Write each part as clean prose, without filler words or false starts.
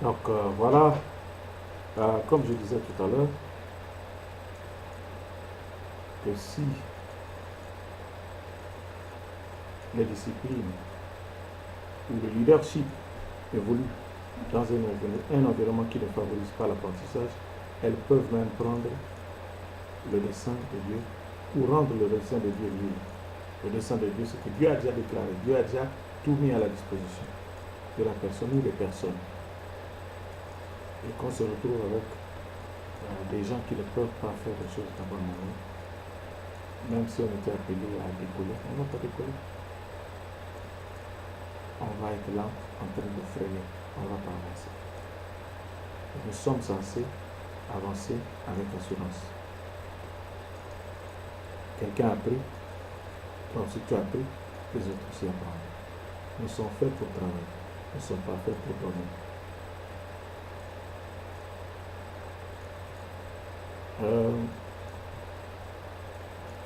Donc voilà, comme je disais tout à l'heure, que si les disciplines ou le leadership évolue dans un environnement qui ne favorise pas l'apprentissage, elles peuvent même prendre le dessein de Dieu ou rendre le dessein de Dieu nul. Le dessein de Dieu, c'est que Dieu a déjà déclaré, Dieu a déjà tout mis à la disposition de la personne ou des personnes. Et qu'on se retrouve avec des gens qui ne peuvent pas faire des choses d'abord manière, même si on était appelé à décoller, on n'a pas décollé. On va être là en train de freiner, on ne va pas avancer. Nous sommes censés avancer avec assurance. Quelqu'un a appris, donc si tu as appris, les autres aussi apprennent. Nous sommes faits pour travailler, nous ne sommes pas faits pour dormir.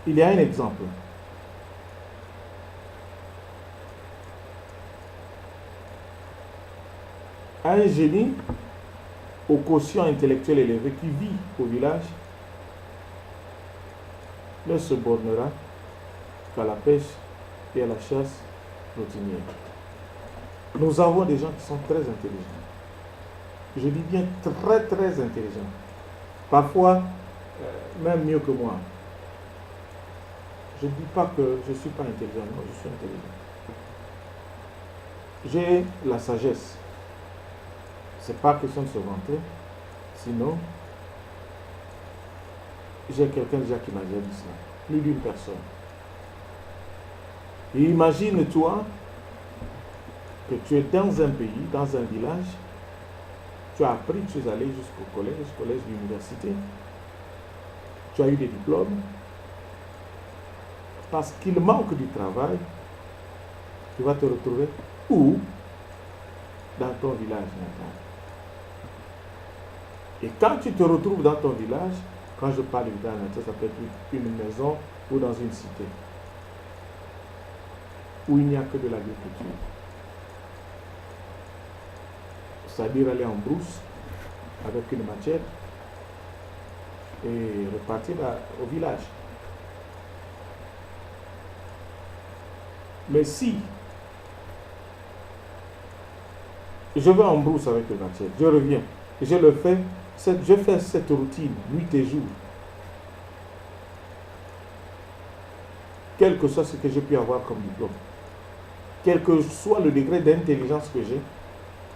Il y a un exemple. Un génie au quotient intellectuel élevé qui vit au village ne se bornera qu'à la pêche et à la chasse routinière. Nous avons des gens qui sont très intelligents. Je dis bien très très intelligents. Parfois, même mieux que moi. Je ne dis pas que je ne suis pas intelligent, non, je suis intelligent. J'ai la sagesse. Ce n'est pas question de se vanter, sinon, j'ai quelqu'un déjà qui m'a déjà dit cela, plus d'une personne. Et imagine-toi que tu es dans un pays, dans un village, tu as appris, tu es allé jusqu'au collège, l'université, tu as eu des diplômes, parce qu'il manque du travail, tu vas te retrouver où? Dans ton village natal. Et quand tu te retrouves dans ton village, quand je parle de village natal, ça peut être une maison ou dans une cité, où il n'y a que de l'agriculture. C'est-à-dire aller en brousse avec une machette et repartir au village. Mais si je vais en brousse avec une machette, je reviens, je fais cette routine nuit et jour, quel que soit ce que j'ai pu avoir comme diplôme, quel que soit le degré d'intelligence que j'ai,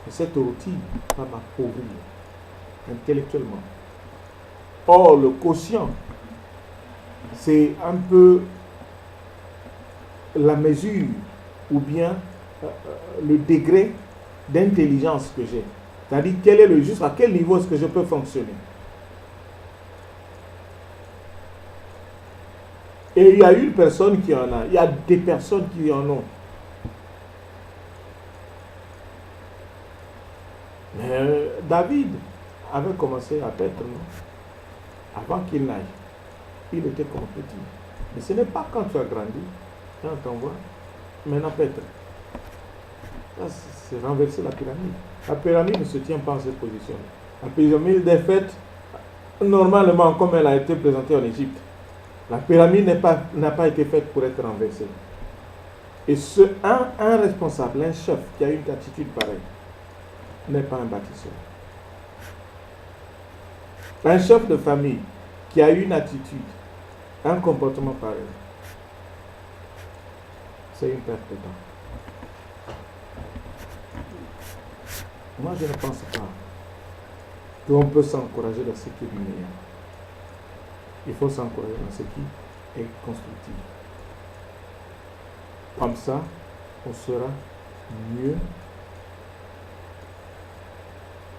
cette routine va m'appauvrir intellectuellement. Or, le quotient, c'est un peu la mesure ou bien le degré d'intelligence que j'ai. C'est-à-dire quel est le juste, à quel niveau est-ce que je peux fonctionner. Et il y a une personne qui en a, il y a des personnes qui en ont. Mais David avait commencé à paître, non? Avant qu'il n'aille. Il était comme petit. Mais ce n'est pas quand tu as grandi, quand on t'envoie, maintenant paître. Ça, c'est renverser la pyramide. La pyramide ne se tient pas en cette position. La pyramide est faite normalement comme elle a été présentée en Égypte. La pyramide n'a pas été faite pour être renversée. Et un responsable, un chef qui a une attitude pareille, n'est pas un bâtisseur. Un chef de famille qui a une attitude, un comportement pareil, c'est une perte de temps. Moi, je ne pense pas qu'on peut s'encourager dans ce qui est du meilleur. Il faut s'encourager dans ce qui est constructif. Comme ça, on sera mieux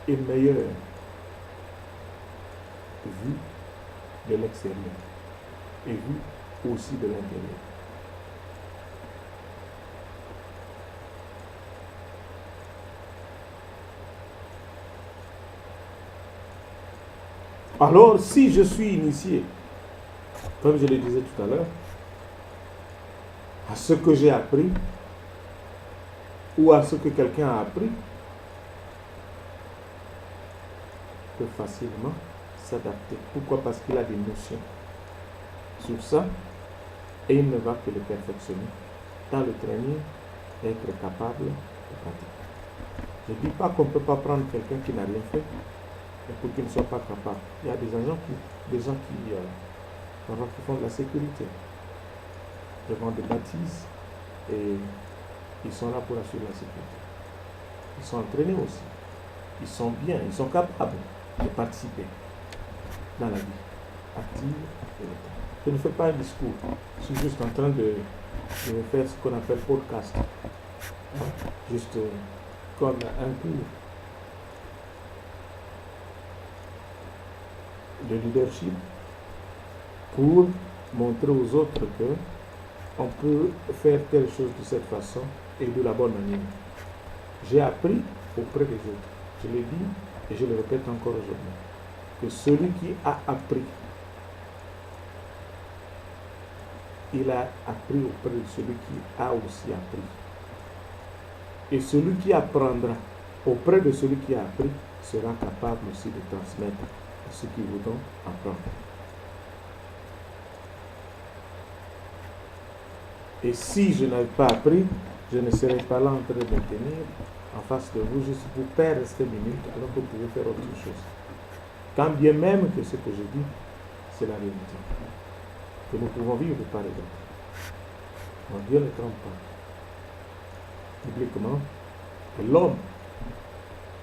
et meilleur vu de l'extérieur et vu aussi de l'intérieur. Alors, si je suis initié, comme je le disais tout à l'heure, à ce que j'ai appris ou à ce que quelqu'un a appris, peut facilement s'adapter. Pourquoi? Parce qu'il a des notions sur ça et il ne va que le perfectionner dans le training et être capable de pratiquer. Je ne dis pas qu'on ne peut pas prendre quelqu'un qui n'a rien fait et pour qu'il ne soit pas capable. Il y a des gens qui font de la sécurité, qui vendent des bâtisses et ils sont là pour assurer la sécurité. Ils sont entraînés aussi. Ils sont bien, ils sont capables de participer dans la vie active et le temps. Je ne fais pas un discours, je suis juste en train de faire ce qu'on appelle podcast. Juste comme un cours de leadership pour montrer aux autres que on peut faire telle chose de cette façon et de la bonne manière. J'ai appris auprès des autres. Je l'ai dit et je le répète encore aujourd'hui. Que celui qui a appris, il a appris auprès de celui qui a aussi appris. Et celui qui apprendra auprès de celui qui a appris sera capable aussi de transmettre à ceux qui voudront apprendre. Et si je n'avais pas appris, je ne serais pas là en train de me tenir en face de vous juste pour perdre cette minute alors que vous pouvez faire autre chose. Quand bien même que ce que je dis, c'est la réalité. Que nous pouvons vivre par les autres. Donc Dieu ne trompe pas. Publiquement, que l'homme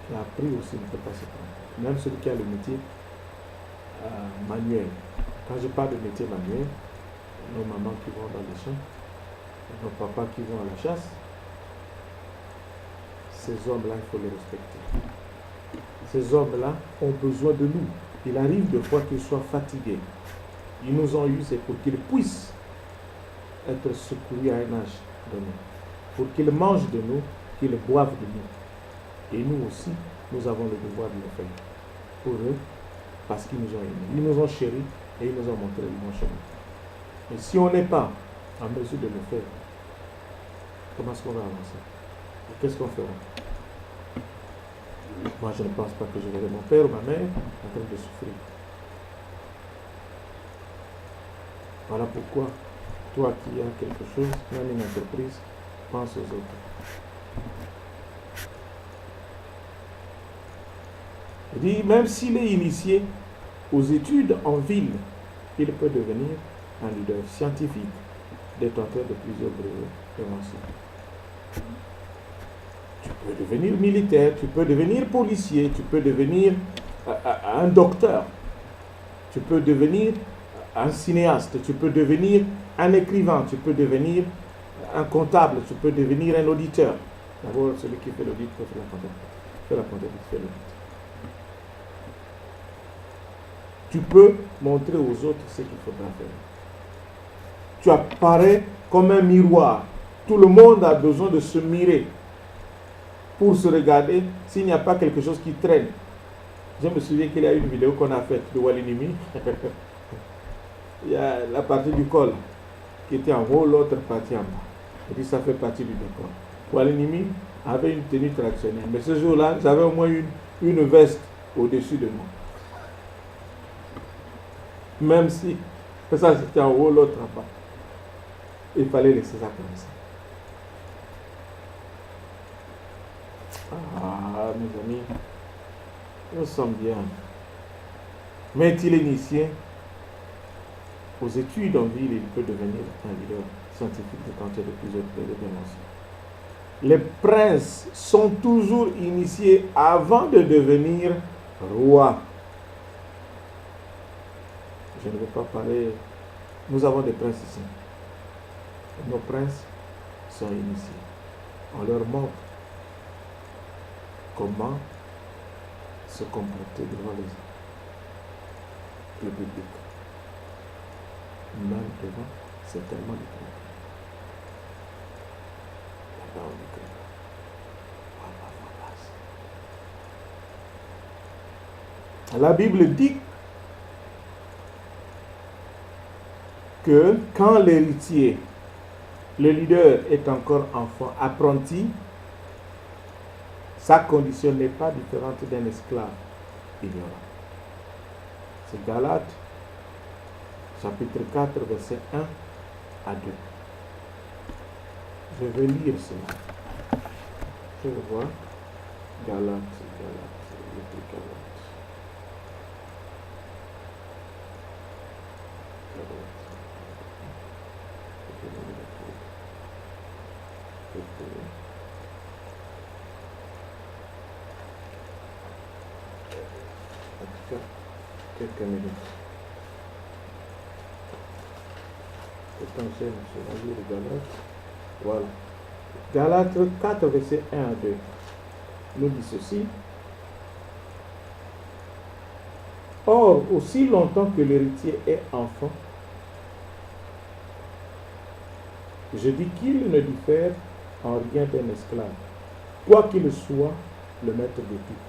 qui a appris aussi ne peut pas se tromper. Même celui qui a le métier manuel. Quand je parle de métier manuel, nos mamans qui vont dans les champs, nos papas qui vont à la chasse, ces hommes-là, il faut les respecter. Ces hommes-là ont besoin de nous. Il arrive de fois qu'ils soient fatigués. Ils nous ont eu, c'est pour qu'ils puissent être secourus à un âge donné. Pour qu'ils mangent de nous, qu'ils boivent de nous. Et nous aussi, nous avons le devoir de le faire. Pour eux, parce qu'ils nous ont aimés. Ils nous ont chéris et ils nous ont montré le bon chemin. Et si on n'est pas en mesure de le faire, comment est-ce qu'on va avancer? Qu'est-ce qu'on fera? Moi, je ne pense pas que je verrai mon père ou ma mère en train de souffrir. Voilà pourquoi, toi qui as quelque chose, même une entreprise, pense aux autres. Il dit, même s'il est initié aux études en ville, il peut devenir un leader scientifique, détenteur de plusieurs brevets avancés. Tu peux devenir militaire, tu peux devenir policier, tu peux devenir un docteur, tu peux devenir un cinéaste, tu peux devenir un écrivain, tu peux devenir un comptable, tu peux devenir un auditeur. D'abord, celui qui fait l'audit peut faire la comptabilité. Fait la comptabilité, fait l'audit. Tu peux montrer aux autres ce qu'il faudra faire. Tu apparais comme un miroir. Tout le monde a besoin de se mirer pour se regarder s'il n'y a pas quelque chose qui traîne. Je me souviens qu'il y a une vidéo qu'on a faite de Walinimi. Il y a la partie du col qui était en haut, l'autre partie en bas. Et puis ça fait partie du décor. Walinimi avait une tenue traditionnelle. Mais ce jour-là, j'avais au moins une veste au-dessus de moi. Même si ça c'était en haut, l'autre en bas. Il fallait laisser ça comme ça. Ah, mes amis, nous sommes bien. Mais est-il initié aux études en ville, il peut devenir un leader scientifique détenteur de plusieurs dimensions. Les princes sont toujours initiés avant de devenir rois. Je ne vais pas parler. Nous avons des princes ici. Nos princes sont initiés. On leur montre comment se comporter devant le public. Même devant certainement les publics. Là-bas, on est comme ça. La Bible dit que quand l'héritier, le leader est encore enfant, apprenti, sa condition n'est pas différente d'un esclave. ignorant. C'est Galates, chapitre 4, verset 1 à 2. Je vais lire cela. Je vais voir. Galates, quelques minutes. Pourtant, c'est la vie de Galates. Voilà. Galates 4, verset 1 à 2. Nous dit ceci. Or, aussi longtemps que l'héritier est enfant, je dis qu'il ne diffère en rien d'un esclave, quoi qu'il soit le maître de tout.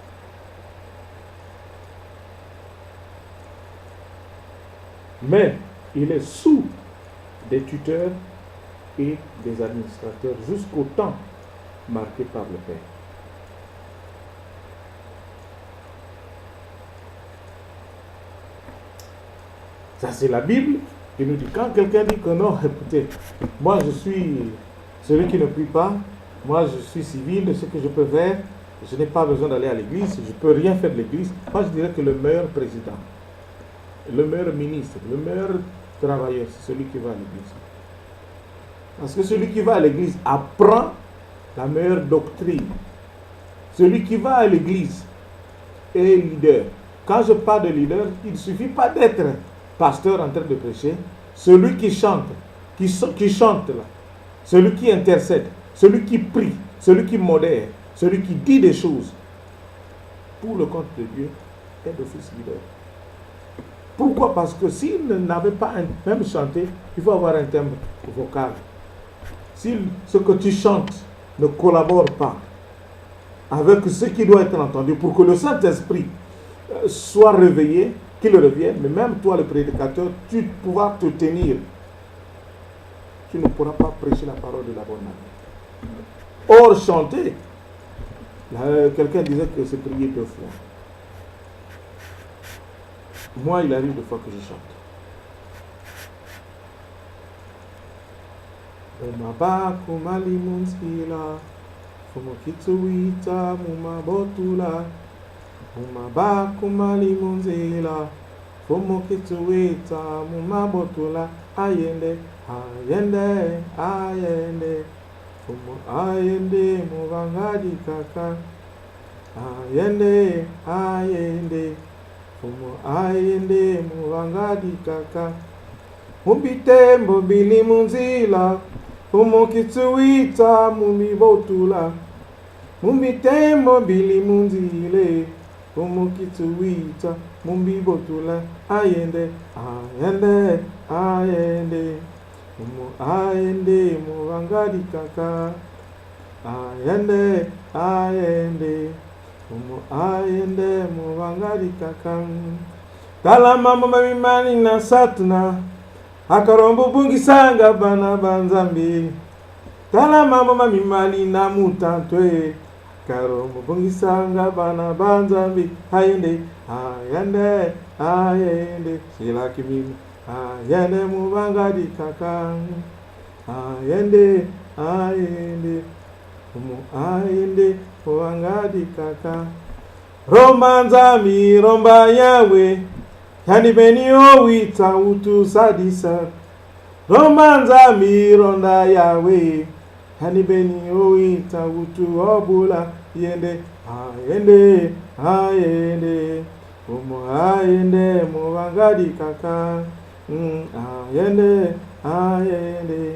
Mais il est sous des tuteurs et des administrateurs jusqu'au temps marqué par le Père. Ça, c'est la Bible qui nous dit, quand quelqu'un dit que non, écoutez, moi je suis celui qui ne prie pas, moi je suis civil, ce que je peux faire, je n'ai pas besoin d'aller à l'église, je ne peux rien faire de l'église. Moi je dirais que le meilleur président, le meilleur ministre, le meilleur travailleur, c'est celui qui va à l'église. Parce que celui qui va à l'église apprend la meilleure doctrine. Celui qui va à l'église est leader. Quand je parle de leader, il ne suffit pas d'être pasteur en train de prêcher. Celui qui chante, qui chante là, celui qui intercède, celui qui prie, celui qui modère, celui qui dit des choses pour le compte de Dieu est d'office leader. Pourquoi? Parce que s'il n'avait pas même chanté, il faut avoir un timbre vocal. Si ce que tu chantes ne collabore pas avec ce qui doit être entendu pour que le Saint-Esprit soit réveillé, qu'il revienne, mais même toi le prédicateur, tu pourras te tenir. Tu ne pourras pas prêcher la parole de la bonne manière. Or, chanter, quelqu'un disait que c'est prier 2 fois. Moi, il arrive 2 fois que je chante. Umabako malimunzila, fumokituita mumabotula. Umabako malimunzila, fumokituita mumabotula. Ayende, ayende, ayende, fumo ayende muvangadi kaka. Ayende, ayende, fumo ayende muvangadi kaka. Mumbitembo bili munzila, fumokituita mumibotula. Mumbitembo bili munzile, fumokituita mumibotula. Ayende, ayende, ayende, fumo ayende muvangadi kaka. Ayende, ayende, fumo ayende muvangadi kaka. Kala mama mamimani na satna, akarombo bungisanga bana banzambi. Kala mama mamimali na mutantwe, karombo bungisanga bana banzambi. Ayende, ayende, ayende, sila kimimi. Ayende muvangadi kaka. Ayende, ayende, ayende muvangadi kaka. Romba nzambi, romba yawe, yani beni owita utu sadisa. Romba nzambi, ronda yawe, yani beni owita utu obula. Yende, ayende, ayende, ayende muvangadi kaka. Ayende, ayende,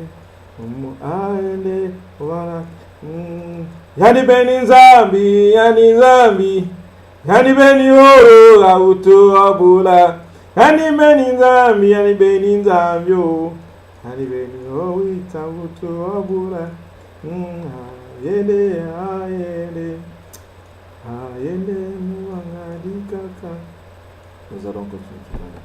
ayende muvangadi. Yani beni nzambi, yani nzambi, yani beni oro auto abula. Yani beni nzambi, yani beni nzambi o. Yani beni oro auto abula. Ayende, ayende, ayende muvangadi kaka. Nous allons continuer.